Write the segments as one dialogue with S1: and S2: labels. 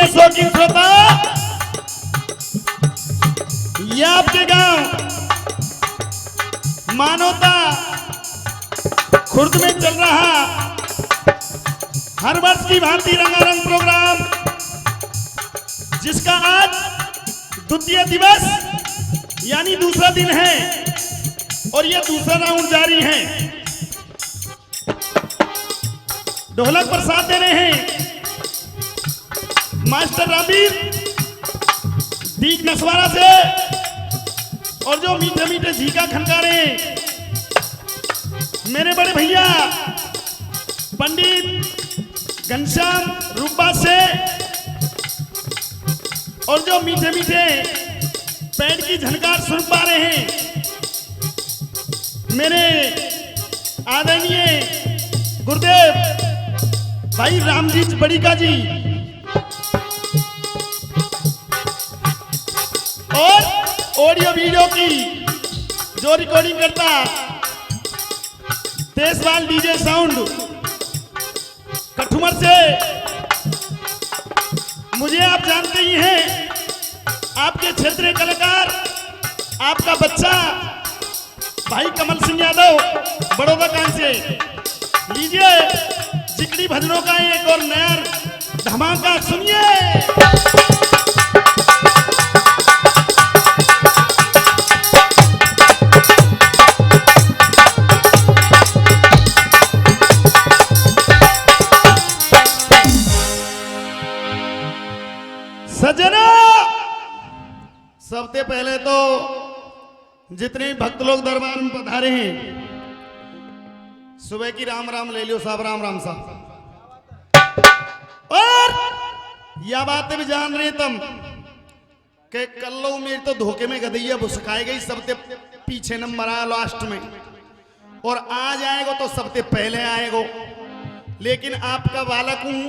S1: लीजिए शौकीन श्रोता, ये आपके गांव मानवता खुर्द में चल रहा हर वर्ष की भांति रंगारंग प्रोग्राम, जिसका आज द्वितीय दिवस यानी दूसरा दिन है और ये दूसरा राउंड जारी है। ढोलक पर साथ दे रहे हैं मास्टर रामीर दीग नसवारा से, और जो मीठे मीठे झीका खनका रहे हैं मेरे बड़े भैया पंडित घनश्याम रूपा से, और जो मीठे मीठे पैड की झनकार सुन पा रहे हैं मेरे आदरणीय गुरुदेव भाई रामजी बड़ीका जी, और ऑडियो वीडियो की जो रिकॉर्डिंग करता तेजवाल डीजे साउंड कठुमर से। मुझे आप जानते ही हैं, आपके क्षेत्रीय कलाकार आपका बच्चा भाई कमल सिंह यादव बड़ौदा कान से। लीजिए जिकड़ी भजनों का एक और नया धमाका सुनिए। सजना, सबसे पहले तो जितने भक्त लोग दरबार में पधारे हैं, सुबह की राम राम ले लियो साहब, राम राम साहब। और यह बात भी जान रहे तुम कि कल्लो मेरी तो धोखे में गदैया भुसकाई गई, सबसे पीछे नंबर आया लास्ट में, और आज आएगो तो सबसे पहले आएगो। लेकिन आपका बालक हूं,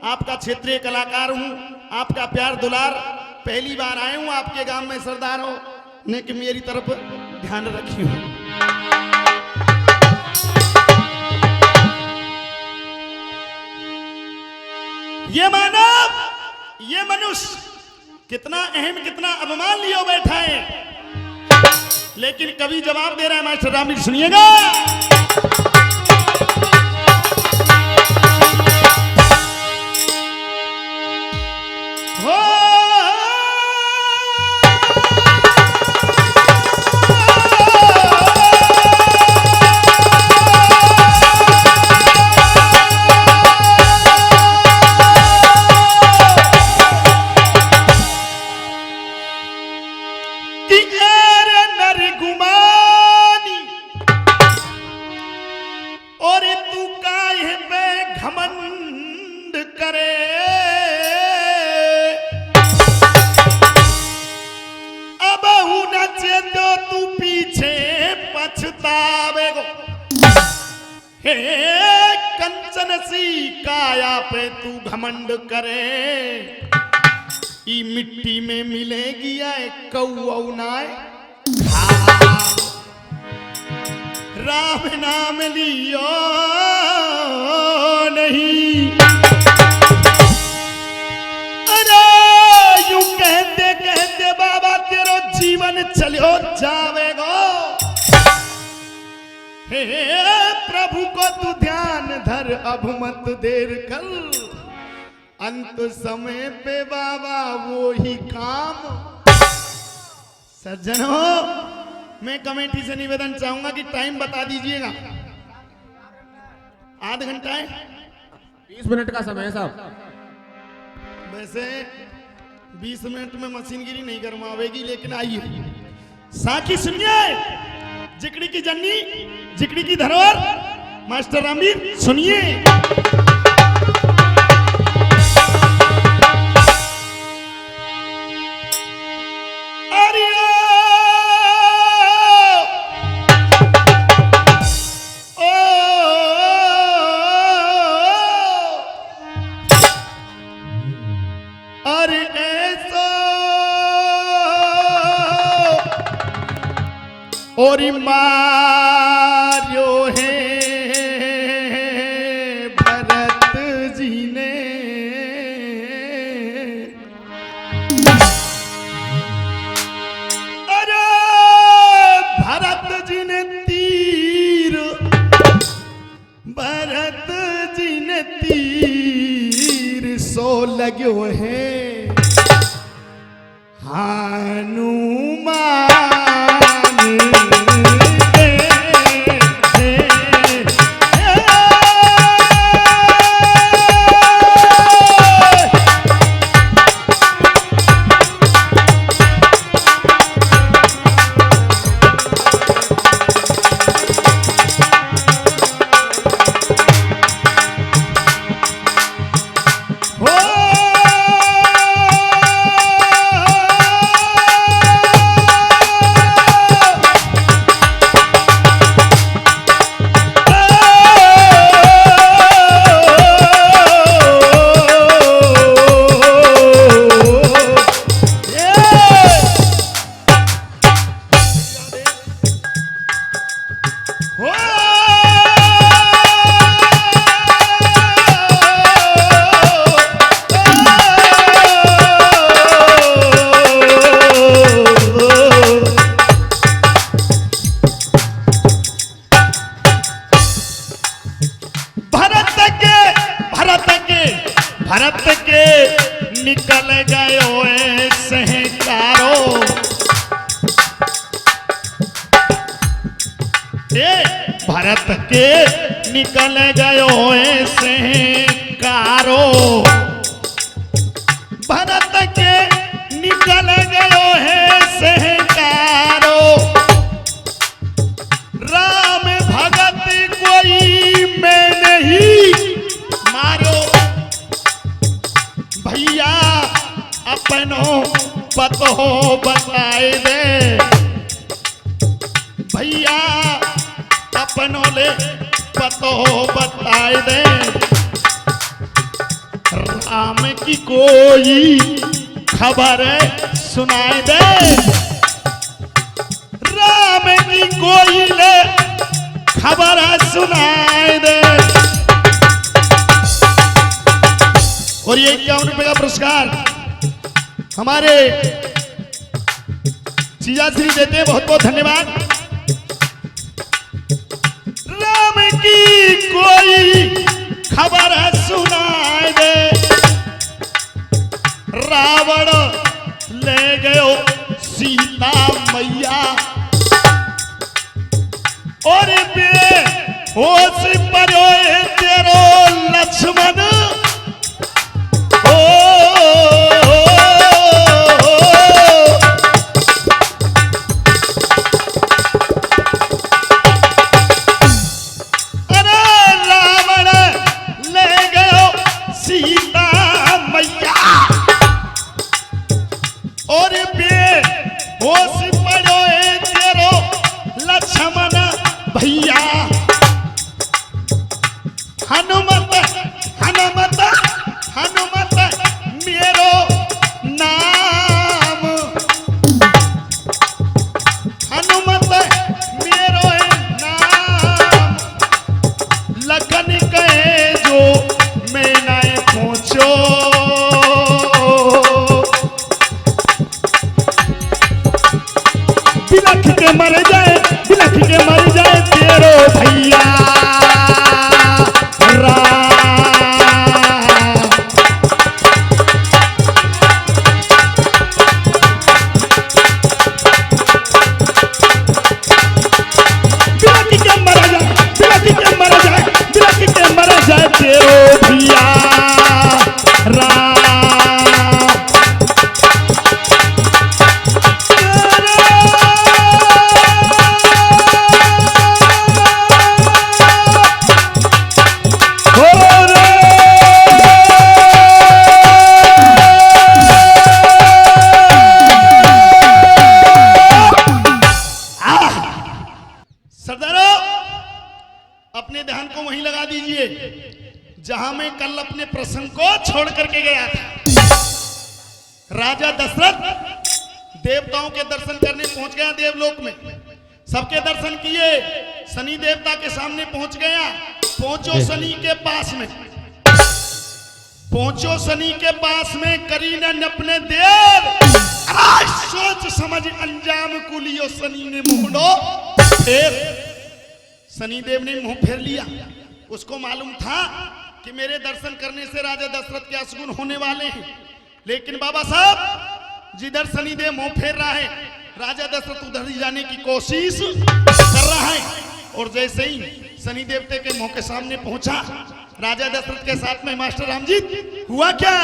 S1: आपका क्षेत्रीय कलाकार हूं, आपका प्यार दुलार, पहली बार आए हूं आपके गांव में सरदार हो ने कि मेरी तरफ ध्यान रखी हूं। ये मानव, ये मनुष्य कितना अहम, कितना अपमान लियो बैठा है, लेकिन कभी जवाब दे रहा है मास्टर रामीर, सुनिएगा। कंचन सी काया पे तू घमंड करे, ई मिट्टी में मिलेगी आए कौनाए, राम नाम लियो नहीं। अरे यूं कहते कहते बाबा तेरो जीवन चलो जावेगो। हे प्रभु को तू ध्यान धर, अब मत देर कर, अंत समय पे बाबा वो ही काम। सज्जनों, मैं कमेटी से निवेदन चाहूंगा कि टाइम बता दीजिएगा। आधा घंटा है,
S2: 20 मिनट का समय है साहब।
S1: वैसे 20 मिनट में मशीनगिरी नहीं करवाएगी, लेकिन आइए साकी सुनिए, जिकड़ी की जननी, जिकड़ी की धरोहर मास्टर रामीर सुनिए। और मार्यो है भरत जी ने लग्यो है हनुमान भरत के निकल गयो सहकारो भरत के निकल गयो सहकारो भरत के निकल गयो है सहकारो राम भगत कोई मैं नहीं मारो भैया अपनो पतो बताए दे भैया अपनो ले पतो बताए दे राम की कोई खबर सुनाए दे राम की कोई ले खबर सुनाए दे। और ये 51 रुपए का पुरस्कार हमारे जीजा श्री देते हैं, बहुत बहुत धन्यवाद। राम की कोई खबर सुनाए दे रावण ले गयो सीता मैया और होश परो तेरो लक्ष्मण भैया हनुमत हनुमत हनुमत मेरो नाम हनुमत मेरो नाम लखन कहे जो मैं नहीं पहुंचो बिलख के मर जाए बिलख के मर जाए तेरो भैया जहां मैं कल अपने प्रसंग को छोड़ करके गया था। राजा दशरथ देवताओं के दर्शन करने पहुंच गया देवलोक में, सबके दर्शन किए, शनि देवता के सामने पहुंच गया। पहुंचो शनि के पास में, पहुंचो शनि के पास में, करी न अपने देव, सोच समझ अंजाम को लियो शनि ने मोड़ो। फिर शनिदेव ने मुंह फेर लिया, उसको मालूम था कि मेरे दर्शन करने से राजा दशरथ के अशगुन होने वाले हैं, लेकिन बाबा साहब जिधर शनिदेव मुंह फेर रहा है राजा दशरथ उधर ही जाने की कोशिश कर रहा है। और जैसे ही शनि देवते के मुंह के सामने पहुंचा राजा दशरथ के साथ में मास्टर रामजीत, हुआ क्या?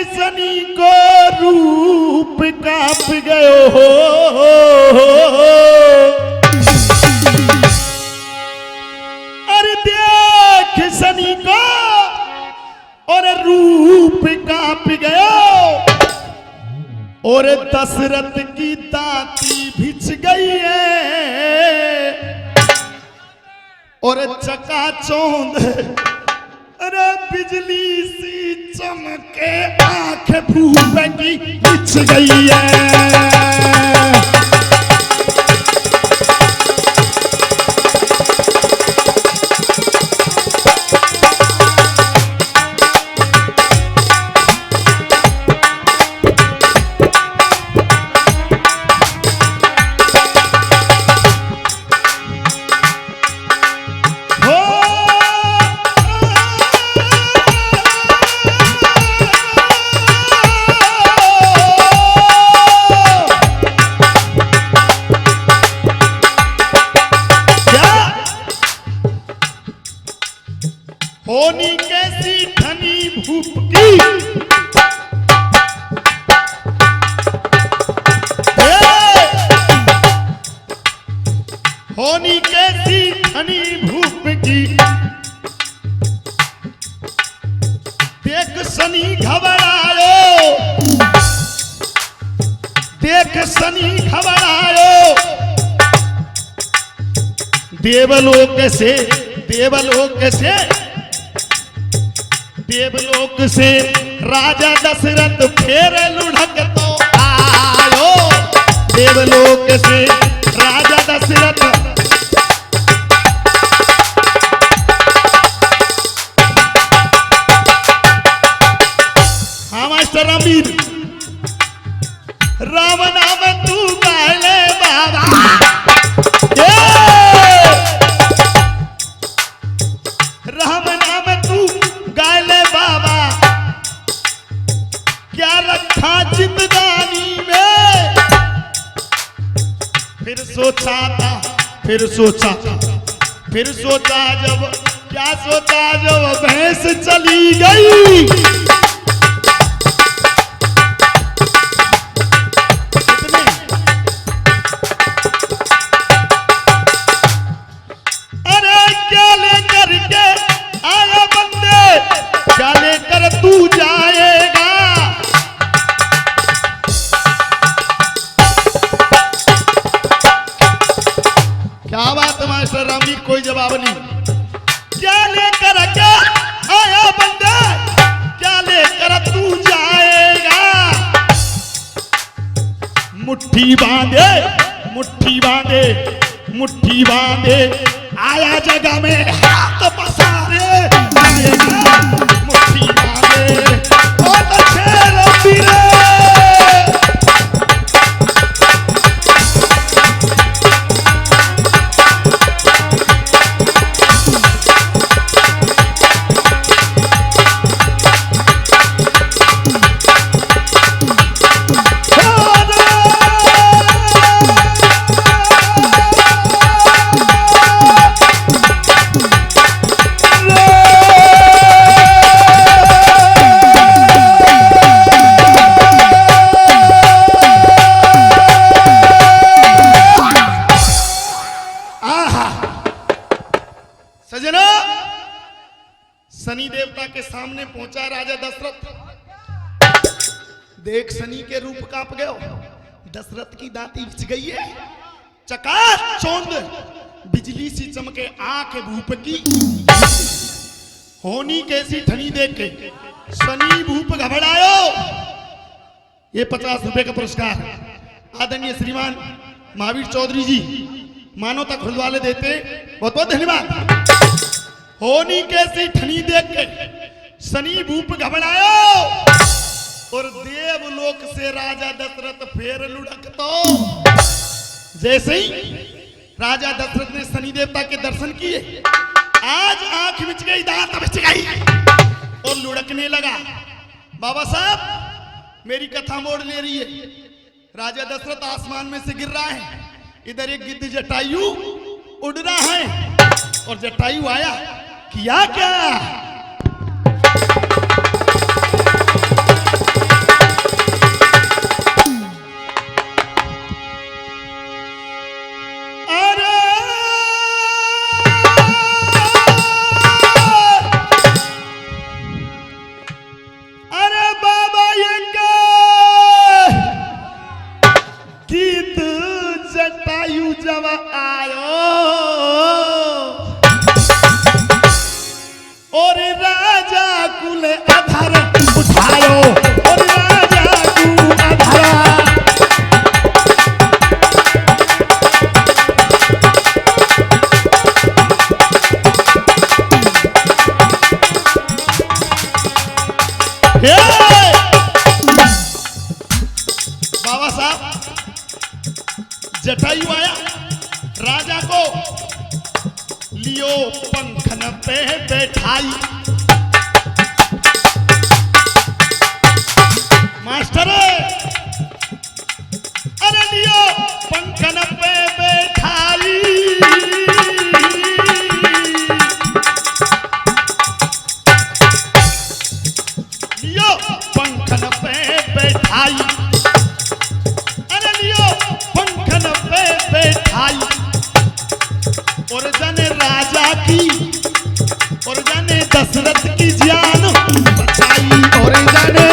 S1: शनि को रूप कांप गयो हो, अरे देख शनि को और रूप कांप गयो, और दशरथ की दांती भिज गई है, और चकाचौंध अरे बिजली सी चमके आंख भूप की बिछ गई है। होनी कैसी धनी भूप की, होनी कैसी धनी भूप की, देख शनि घबरायो, देख शनि घबरायो, देवलोक से देवलोक से देवलोक से राजा दशरथ फेर लुढ़क तो आयो, देवलोक से राजा दशरथ हाँ मास्टर रामवीर, राम नाम तू गाले बाबा, राम नाम तू गाले बाबा, क्या रखा जिंदगानी में, फिर सोचा था फिर सोचा फिर सोचा जब क्या सोचा जब भैंस चली गई, अरे क्या लेकर के आया बंदे, क्या लेकर तू जाएगा, क्या बात मास्टर रामवीर, कोई जवाब नहीं, क्या लेकर के आया बंदे, क्या लेकर तू जाएगा, मुट्ठी बांधे मुट्ठी बांधे मुट्ठी बांधे, आया जगह में हाथ पसारे, मुट्ठी बांधे बहुत अच्छे रंबीरे। शनि देवता के सामने पहुंचा राजा दशरथ, देख शनि के रूप कांप गयो, दशरथ की दांती बिछ गई है, चकाचौंध बिजली सी चमके आंख भूप की, होनी कैसी धनी देख के शनि भूप घबरायो। ये 50 रुपए का पुरस्कार आदरणीय श्रीमान महावीर चौधरी जी मानवता खुलवाले देते, बहुत बहुत धन्यवाद। होनी कैसी धनी देख के सनी भूप घबरायो और देवलोक से राजा दशरथ फेर लुढ़कतो। जैसे ही राजा दशरथ ने शनि देवता के दर्शन किए, आज आंख मिच गई, दांत मिच गई और लुढ़कने लगा। बाबा साहब मेरी कथा मोड़ ले रही है। राजा दशरथ आसमान में से गिर रहा है, इधर एक गिद्ध जटायु उड़ रहा है और जटायु आया, किया क्या? बाबा साहब जटायु आया, राजा को लियो पंखन पे बैठाई। मास्टर अरे लियो पंखन पे बैठाई, लियो पंखन पे बैठाई, अरे लियो पंखन पे बैठाई। और जाने राजा की और जाने दशरथ की जान बचाई, और जाने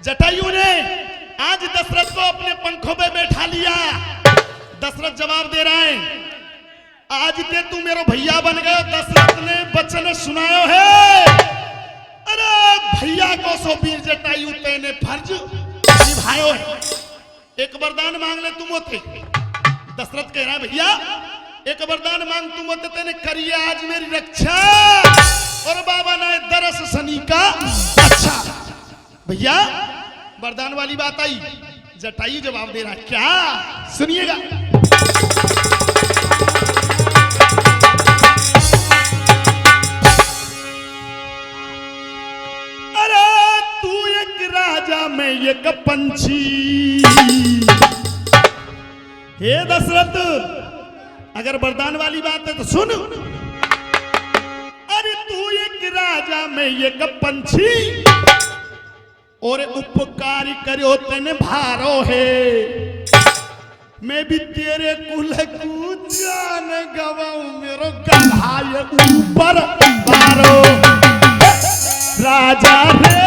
S1: जटायु ने आज दशरथ को अपने पंखों पे बैठा लिया। दशरथ जवाब दे रहा है, आज ते तू मेरा भैया बन गयो। दशरथ ने वचन सुनायो है, अरे भैया को सो वीर जटायु तेने फर्ज निभायो है। एक वरदान मांग ले तुम होते। दशरथ कह रहा है, भैया एक वरदान मांग तुम होते, तेने करिए आज मेरी रक्षा। और बाबा ने दरस शनि का अच्छा। भैया वरदान वाली बात आई। जटायु जवाब दे रहा है, क्या? सुनिएगा। अरे तू एक राजा में एक पंछी। हे दशरथ अगर वरदान वाली बात है तो सुन। अरे तू एक राजा में एक पंछी और उपकार करो तेने भारो है। मैं भी तेरे कुल को जान गवाऊं, मेरो गधाय ऊपर बारो। राजा रे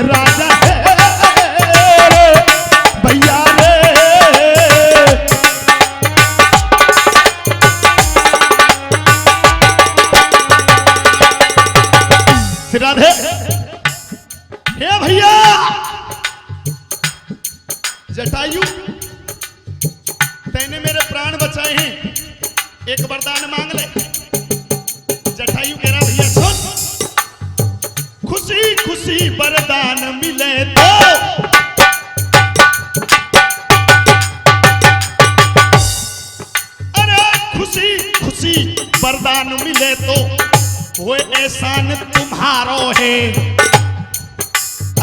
S1: राजा है भैया रे। राधे हे भैया। जटायु तैने मेरे प्राण बचाए हैं, एक वरदान मांग ले। जटायु कह रहा, भैया सुन, खुशी खुशी वरदान मिले तो अरे खुशी खुशी वरदान मिले तो वो एहसान तुम्हारो है।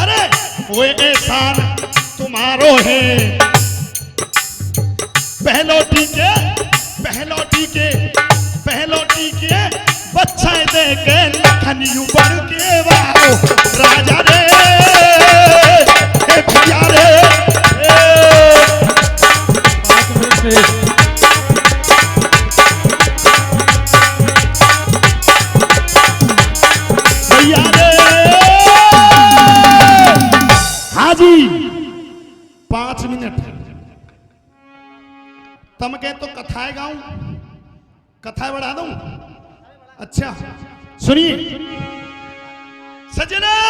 S1: अरे वो एहसान तुम्हारो है। पहलोटी के बच्चा दे के लखनियु बन के वारो। राजा रे भैया रे। तम कह तो कथाएं गाऊं, कथा बढ़ा दूं? अच्छा सुनिए सज्जनों,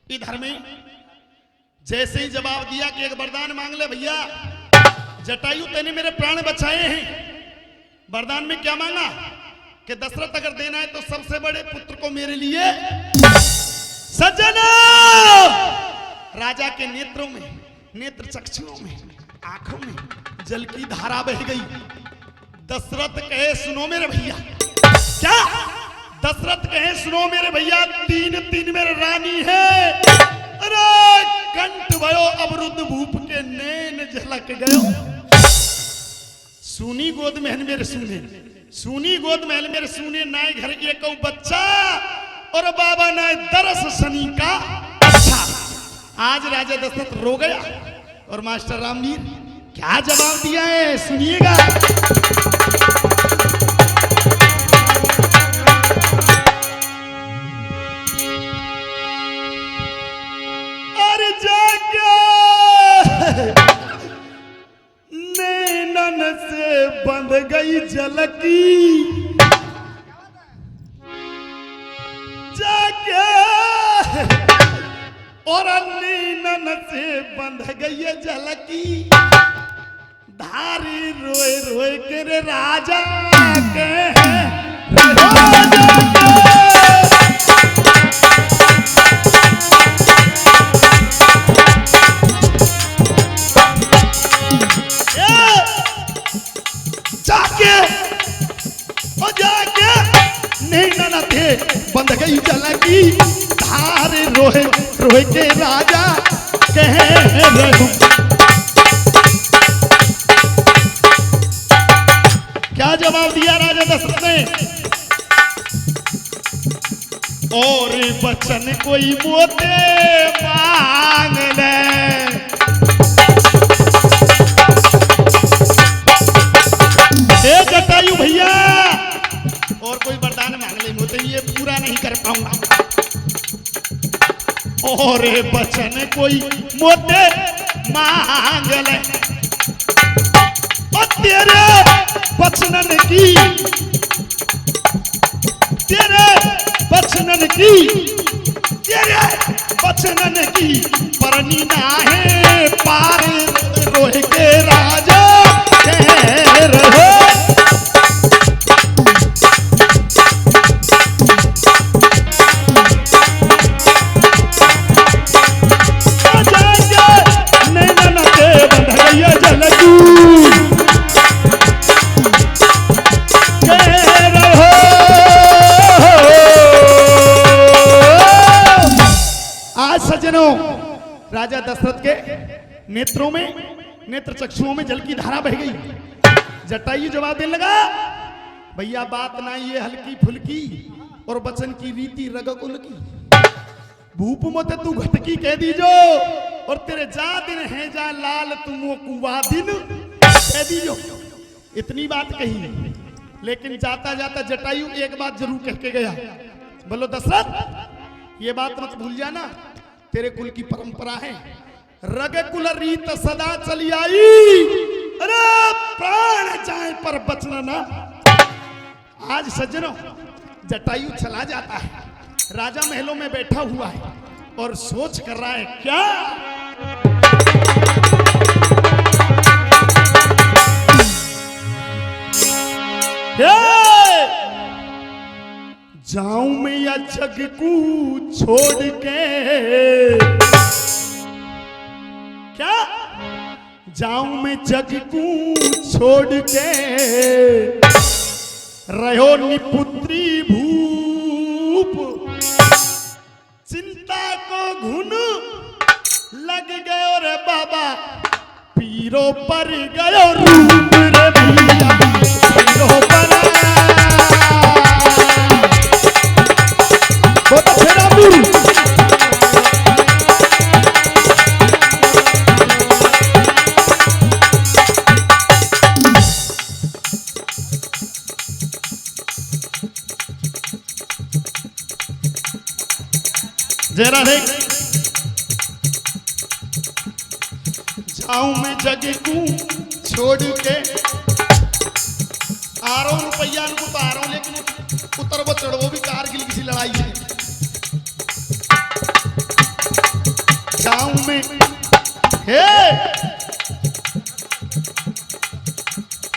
S1: इधर में जैसे ही जवाब दिया कि एक वरदान मांग ले भैया, जटायु तेने मेरे प्राण बचाए हैं। वरदान में क्या मांगा कि दशरथ अगर देना है तो सबसे बड़े पुत्र को मेरे लिए। सज्जनों, राजा के नेत्रों में, नेत्र चक्षुओं में, आंखों में जल की धारा बह गई। दशरथ कहे सुनो मेरे भैया, क्या दशरथ कहे सुनो मेरे भैया, तीन तीन मेरे रानी है। अरे कंठ भयो अवरुद्ध भूप के नैन झलक गयो। सुनी गोद महल मेरे सुने, सुनी गोद महल मेरे सुने, नाय घर के कौ बच्चा और बाबा नाय दरस शनि का। अच्छा आज राजा दशरथ रो गया और मास्टर रामवीर क्या जवाब दिया है सुनिएगा। अरे जाके नैनन से बंध गई झलकी, जाके और नैनन से बंध गई झलकी। धारी रोए रोए के रे राजा के जाके और जाके नैनन थे बंध गई झलकी। धारी रोए रोए के राजा कह रहूं। क्या जवाब दिया राजा दशरथ ने? और बचन कोई मोते मांग ले। हे जटायु भैया, और कोई वरदान मांग ले, मोते ये पूरा नहीं कर पाऊंगा। और बचन कोई मोते मांग ले, और तेरे बचनन की, तेरे बचनन की, तेरे बचनन की परनी ना है पार रोह के राजा कह रहे। नैनन के बंध गई झलकी। सज्जनों, राजा दशरथ के नेत्रों में, नेत्र चक्षुओं में जल की धारा बह गई। जटायु जवाब देने लगा, भैया बात ना ये हल्की फुल्की और बचन की रीति रगकुल की। भूप मत तू घटकी कह दीजो, और तेरे जा दिन है जा लाल तुमो कुआ दिन कह दीजो। इतनी बात कही, लेकिन जाता जाता जटायु एक बात जरूर कह के गया। बोलो दशरथ ये बात मत भूल जाना, तेरे कुल की परंपरा है, रग कुल रीत सदा चली आई। अरे प्राण जाए पर बचना ना। आज सज्जनों जटायु चला जाता है, राजा महलों में बैठा हुआ है और सोच कर रहा है क्या। जाऊं मैं या जग को छोड़ के, क्या जाऊं मैं जग को छोड़ के, रहो निपुत्री भूप, चिंता को घुन लग गयो रे बाबा, पीरो पर गयो रूप रे भैया, पीरो पर जरा देख। जाऊं मैं जग को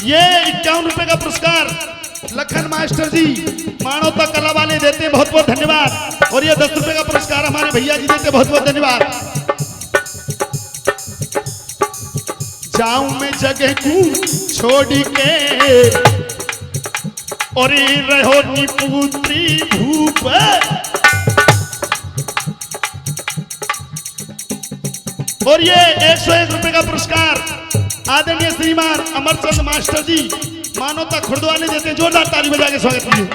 S1: ये 51 रुपए का पुरस्कार लखन मास्टर जी मानवता कला वाले देते हैं, बहुत बहुत धन्यवाद। और ये 10 रुपए का पुरस्कार हमारे भैया जी देते हैं, बहुत बहुत धन्यवाद। जाऊं मैं जगह को छोड़ के और रहो निपुत्री भूप, और ये 101 रुपए का पुरस्कार आदरणीय श्रीमान अमरचंद मास्टर जी मानवता खुर्दवाले देते हैं, जोरदार ताली बजा के स्वागत कीजिए।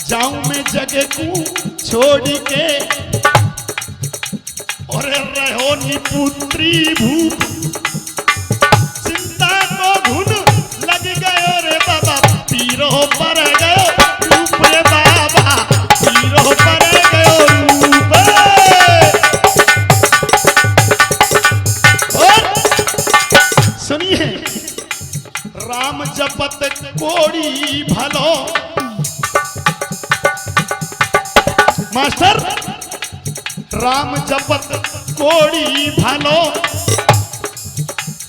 S1: जाऊं मैं जगह को छोड़ के और रहो निपुत्री भूप, चिंता को घुन लग गयो रे बाबा, पीरो पर गयो रूप रे बाबा, पीरो पर गयो रूप। और सुनिए, राम जपत कोड़ी भलो, मास्टर राम जपत कोड़ी भलो,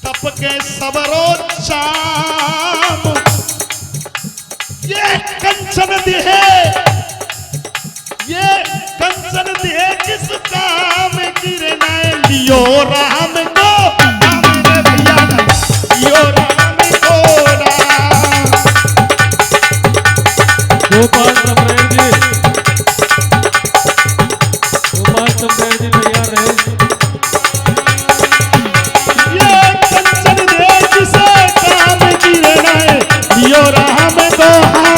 S1: तप के सबरो चाम, ये कंचन दिहे, ये कंचन दिहे किस काम की रे नाय, लियो राम को राम रे भैया, लियो राम को राम।
S2: गोपाल सम्राट जी, गोपाल सम्राट जी भैया रहे।
S1: ये कंचन दे किसे काम की रे नाय, लियो राम को हाँ।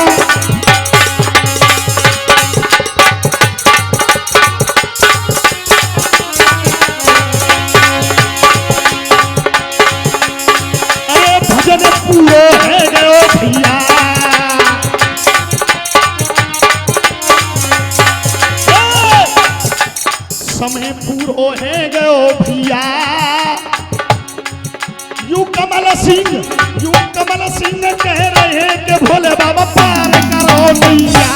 S1: भजन पूरो है गयो भैया, समय पूरो है गयो भैया। यू कमल सिंह कह रहे हैं कि भोले बाबा पार करो नैया।